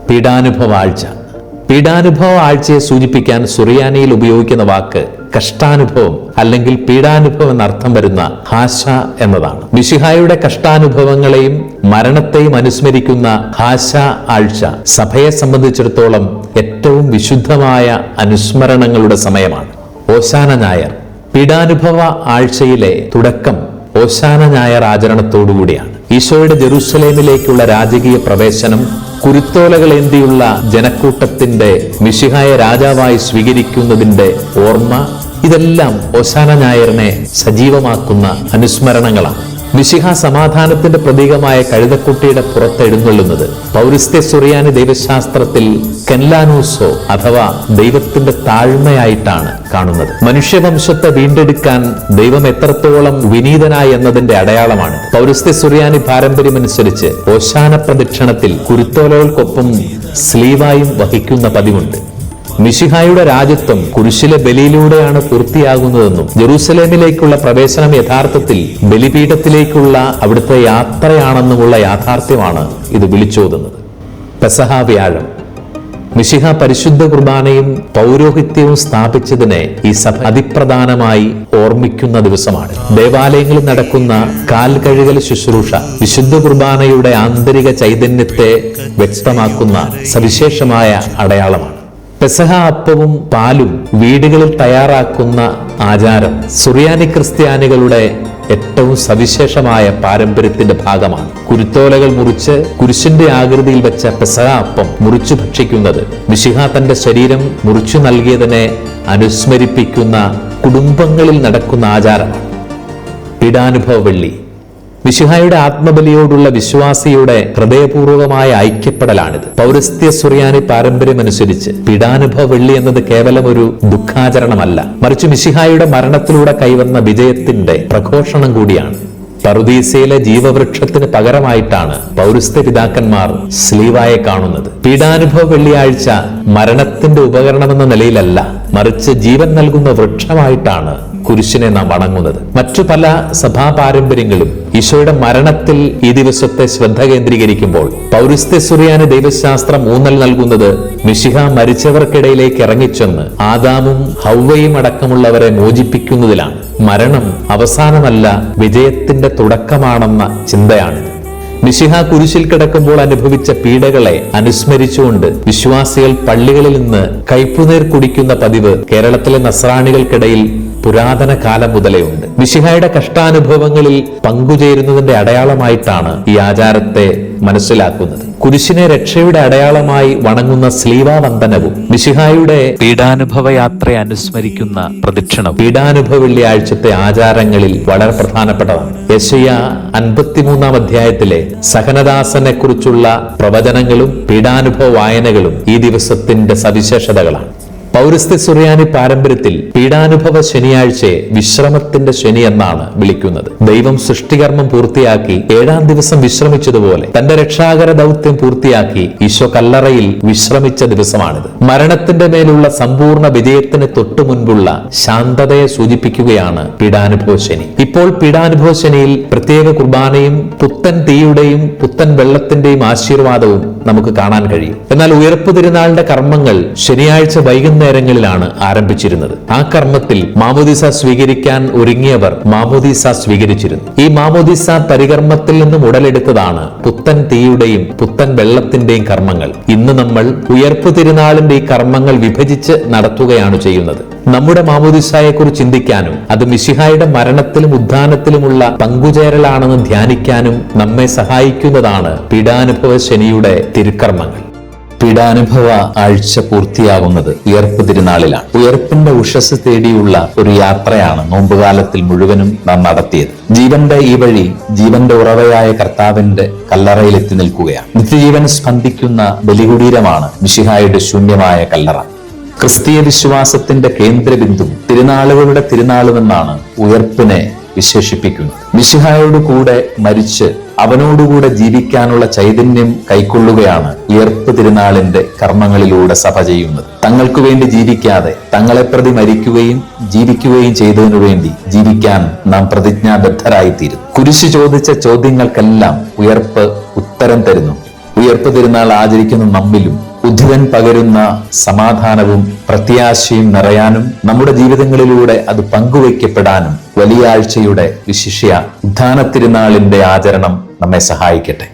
പീഡാനുഭവ ആഴ്ച. പീഡാനുഭവ ആഴ്ചയെ സൂചിപ്പിക്കാൻ സുറിയാനിയിൽ ഉപയോഗിക്കുന്ന വാക്ക് കഷ്ടാനുഭവം അല്ലെങ്കിൽ പീഡാനുഭവം എന്നർത്ഥം വരുന്ന ഹാശ എന്നതാണ്. മിശിഹായുടെ കഷ്ടാനുഭവങ്ങളെയും മരണത്തെയും അനുസ്മരിക്കുന്ന ഹാശ ആഴ്ച സഭയെ സംബന്ധിച്ചിടത്തോളം ഏറ്റവും വിശുദ്ധമായ അനുസ്മരണങ്ങളുടെ സമയമാണ്. ഓശാന ഞായർ. പീഡാനുഭവ ആഴ്ചയിലെ തുടക്കം ഓശാന ഞായർ ആചരണത്തോടുകൂടിയാണ്. ഈശോയുടെ ജെറൂസലേമിലേക്കുള്ള രാജകീയ പ്രവേശനം, കുരുത്തോലകളേന്തിയുള്ള ജനക്കൂട്ടത്തിന്റെ മിശിഹായെ രാജാവായി സ്വീകരിക്കുന്നതിന്റെ ഓർമ്മ, ഇതെല്ലാം ഓശാന ഞായറിനെ സജീവമാക്കുന്ന അനുസ്മരണങ്ങളാണ്. മിശിഹ സമാധാനത്തിന്റെ പ്രതീകമായ കഴുതക്കുട്ടിയുടെ പുറത്ത് എഴുന്നള്ളുന്നത് പൗരസ്ത്യ സുറിയാനി ദൈവശാസ്ത്രത്തിൽ കെൻലാനൂസോ അഥവാ ദൈവത്തിന്റെ താഴ്മയായിട്ടാണ് കാണുന്നത്. മനുഷ്യവംശത്തെ വീണ്ടെടുക്കാൻ ദൈവം എത്രത്തോളം വിനീതനായി എന്നതിന്റെ അടയാളമാണ്. പൗരസ്ത്യ സുറിയാനി പാരമ്പര്യമനുസരിച്ച് ഓശാന പ്രദക്ഷിണത്തിൽ കുരുത്തോലകൾക്കൊപ്പം സ്ലീവായും വഹിക്കുന്ന പതിവുണ്ട്. മിശിഹായുടെ രാജ്യത്വം കുരിശിലെ ബലിയിലൂടെയാണ് പൂർത്തിയാകുന്നതെന്നും ജെറൂസലേമിലേക്കുള്ള പ്രവേശനം യഥാർത്ഥത്തിൽ ബലിപീഠത്തിലേക്കുള്ള അവിടുത്തെ യാത്രയാണെന്നുമുള്ള യാഥാർത്ഥ്യമാണ് ഇത് വിളിച്ചോതുന്നത്. പെസഹ വ്യാഴം. മിശിഹ പരിശുദ്ധ കുർബാനയും പൗരോഹിത്യവും സ്ഥാപിച്ചതിനെ ഈ സഭ അതിപ്രധാനമായി ഓർമ്മിക്കുന്ന ദിവസമാണ്. ദേവാലയങ്ങളിൽ നടക്കുന്ന കാൽ കഴുകൽ ശുശ്രൂഷ വിശുദ്ധ കുർബാനയുടെ ആന്തരിക ചൈതന്യത്തെ വ്യക്തമാക്കുന്ന സവിശേഷമായ അടയാളമാണ്. പെസഹ അപ്പവും പാലും വീടുകളിൽ തയ്യാറാക്കുന്ന ആചാരം സുറിയാനി ക്രിസ്ത്യാനികളുടെ ഏറ്റവും സവിശേഷമായ പാരമ്പര്യത്തിന്റെ ഭാഗമാണ്. കുരുത്തോലകൾ മുറിച്ച് കുരിശിന്റെ ആകൃതിയിൽ വെച്ച പെസഹ അപ്പം മുറിച്ചു ഭക്ഷിക്കുന്നത് മിശിഹ തന്റെ ശരീരം മുറിച്ചു നൽകിയതിനെ അനുസ്മരിപ്പിക്കുന്ന കുടുംബങ്ങളിൽ നടക്കുന്ന ആചാരമാണ്. പീഡാനുഭവ വെള്ളി. മിശിഹായുടെ ആത്മബലിയോടുള്ള വിശ്വാസിയുടെ ഹൃദയപൂർവകമായ ഐക്യപ്പെടലാണിത്. പൗരസ്ത്യ സുറിയാനി പാരമ്പര്യമനുസരിച്ച് പീഡാനുഭവ വെള്ളി എന്നത് കേവലം ഒരു ദുഃഖാചരണമല്ല, മറിച്ച് മിശിഹായുടെ മരണത്തിലൂടെ കൈവന്ന വിജയത്തിന്റെ പ്രഘോഷണം കൂടിയാണ്. പറുദീസയിലെ ജീവവൃക്ഷത്തിന് പകരമായിട്ടാണ് പൗരസ്ത്യ പിതാക്കന്മാർ സ്ലീവായെ കാണുന്നത്. പീഡാനുഭവ വെള്ളിയാഴ്ച മരണത്തിന്റെ ഉപകരണമെന്ന നിലയിലല്ല, മറിച്ച് ജീവൻ നൽകുന്ന വൃക്ഷമായിട്ടാണ് കുരിശിനെ നാം വണങ്ങുന്നത്. മറ്റു പല സഭാ പാരമ്പര്യങ്ങളും ഈശോയുടെ മരണത്തിൽ ഈ ദിവസത്തെ ശ്രദ്ധ കേന്ദ്രീകരിക്കുമ്പോൾ പൗരസ്ത്യ സുറിയാനി ദൈവശാസ്ത്രം ഊന്നൽ നൽകുന്നത് മിശിഹ മരിച്ചവർക്കിടയിലേക്ക് ഇറങ്ങിച്ചെന്ന് ആദാമും ഹൗവയും അടക്കമുള്ളവരെ മോചിപ്പിക്കുന്നതിലാണ്. മരണം അവസാനമല്ല, വിജയത്തിന്റെ തുടക്കമാണെന്ന ചിന്തയാണിത്. മിശിഹ കുരിശിൽ കിടക്കുമ്പോൾ അനുഭവിച്ച പീഡകളെ അനുസ്മരിച്ചുകൊണ്ട് വിശ്വാസികൾ പള്ളികളിൽ നിന്ന് കയ്പുനീർ കുടിക്കുന്ന പതിവ് കേരളത്തിലെ നസ്രാണികൾക്കിടയിൽ പുരാതന കാലം മുതലേ ഉണ്ട്. മിശിഹായുടെ കഷ്ടാനുഭവങ്ങളിൽ പങ്കുചേരുന്നതിന്റെ അടയാളമായിട്ടാണ് ഈ ആചാരത്തെ മനസ്സിലാക്കുന്നത്. കുരിശിനെ രക്ഷയുടെ അടയാളമായി വണങ്ങുന്ന സ്ലീവാവന്ദനവും മിശിഹായുടെ പീഡാനുഭവ യാത്രയെ അനുസ്മരിക്കുന്ന പ്രദക്ഷിണവും പീഡാനുഭവ വെള്ളിയാഴ്ചത്തെ ആചാരങ്ങളിൽ വളരെ പ്രധാനപ്പെട്ടതാണ്. യെശയ്യാ 53 അധ്യായത്തിലെ സഹനദാസനെ കുറിച്ചുള്ള പ്രവചനങ്ങളും പീഡാനുഭവ വായനകളും ഈ ദിവസത്തിന്റെ സവിശേഷതകളാണ്. പൗരസ്ത്യ സുറിയാനി പാരമ്പര്യത്തിൽ പീഡാനുഭവ ശനിയാഴ്ചയെ വിശ്രമത്തിന്റെ ശനി എന്നാണ് വിളിക്കുന്നത്. ദൈവം സൃഷ്ടികർമ്മം പൂർത്തിയാക്കി 7-ാം ദിവസം വിശ്രമിച്ചതുപോലെ തന്റെ രക്ഷാകര ദൗത്യം പൂർത്തിയാക്കി ഈശോ കല്ലറയിൽ വിശ്രമിച്ച ദിവസമാണിത്. മരണത്തിന്റെ മേലുള്ള സമ്പൂർണ്ണ വിജയത്തിന് തൊട്ടു മുൻപുള്ള ശാന്തതയെ സൂചിപ്പിക്കുകയാണ് പീഡാനുഭവ ശനി. ഇപ്പോൾ പീഡാനുഭവ ശനിയിൽ പ്രത്യേക കുർബാനയും പുത്തൻ തീയുടെയും പുത്തൻ വെള്ളത്തിന്റെയും ആശീർവാദവും നമുക്ക് കാണാൻ കഴിയും. എന്നാൽ ഉയർപ്പ് തിരുനാളിന്റെ കർമ്മങ്ങൾ ശനിയാഴ്ച വൈകുന്നേരങ്ങളിലാണ് ആരംഭിച്ചിരുന്നത്. ആ കർമ്മത്തിൽ മാമോദീസ സ്വീകരിക്കാൻ ഒരുങ്ങിയവർ മാമോദീസ സ്വീകരിച്ചിരുന്നു. ഈ മാമോദീസ പരികർമ്മത്തിൽ നിന്നും ഉടലെടുത്തതാണ് പുത്തൻ തീയുടെയും പുത്തൻ വെള്ളത്തിന്റെയും കർമ്മങ്ങൾ. ഇന്ന് നമ്മൾ ഉയർപ്പ് തിരുനാളിന്റെ ഈ കർമ്മങ്ങൾ വിഭജിച്ച് നടത്തുകയാണ് ചെയ്യുന്നത്. നമ്മുടെ മാമോദീസായെ കുറിച്ച് ചിന്തിക്കാനും അത് മിശിഹായുടെ മരണത്തിലും ഉത്ഥാനത്തിലുമുള്ള പങ്കുചേരലാണെന്ന് ധ്യാനിക്കാനും നമ്മെ സഹായിക്കുന്നതാണ് പീഡാനുഭവ ശനിയുടെ തിരുക്കർമ്മങ്ങൾ. പീഡാനുഭവ ആഴ്ച പൂർത്തിയാകുന്നത് ഉയർപ്പ് തിരുനാളിലാണ്. ഉയർപ്പിന്റെ ഉഷസ് തേടിയുള്ള ഒരു യാത്രയാണ് നോമ്പുകാലത്തിൽ മുഴുവനും നാം നടത്തിയത്. ജീവന്റെ ഈ വഴി ജീവന്റെ ഉറവയായ കർത്താവിന്റെ കല്ലറയിൽ എത്തി നിൽക്കുകയാണ്. നിത്യജീവൻ സ്പന്ദിക്കുന്ന ബലികുടീരമാണ് മിശിഹായുടെ ശൂന്യമായ കല്ലറ. ക്രിസ്തീയ വിശ്വാസത്തിന്റെ കേന്ദ്രബിന്ദു തിരുനാളുകളുടെ തിരുനാളുമെന്നാണ് ഉയർപ്പിനെ വിശേഷിപ്പിക്കുന്നത്. മിശിഹായോട് കൂടെ മരിച്ച് അവനോടുകൂടെ ജീവിക്കാനുള്ള ചൈതന്യം കൈക്കൊള്ളുകയാണ് ഉയർപ്പ് തിരുനാളിന്റെ കർമ്മങ്ങളിലൂടെ സഭ ചെയ്യുന്നത്. തങ്ങൾക്കു വേണ്ടി ജീവിക്കാതെ തങ്ങളെ പ്രതി മരിക്കുകയും ജീവിക്കുകയും ചെയ്തതിനു വേണ്ടി ജീവിക്കാൻ നാം പ്രതിജ്ഞാബദ്ധരായിത്തീരുന്നു. കുരിശ് ചോദിച്ച ചോദ്യങ്ങൾക്കെല്ലാം ഉയർപ്പ് ഉത്തരം തരുന്നു. ഉയർപ്പ് തിരുനാൾ ആചരിക്കുന്ന നമ്മിലും ഉദ്ധിതൻ പകരുന്ന സമാധാനവും പ്രത്യാശയും നിറയാനും നമ്മുടെ ജീവിതങ്ങളിലൂടെ അത് പങ്കുവയ്ക്കപ്പെടാനും വലിയ ആഴ്ചയുടെ വിശിഷ്യ ഉദ്ധാന തിരുനാളിന്റെ ആചരണം നമ്മെ സഹായിക്കട്ടെ.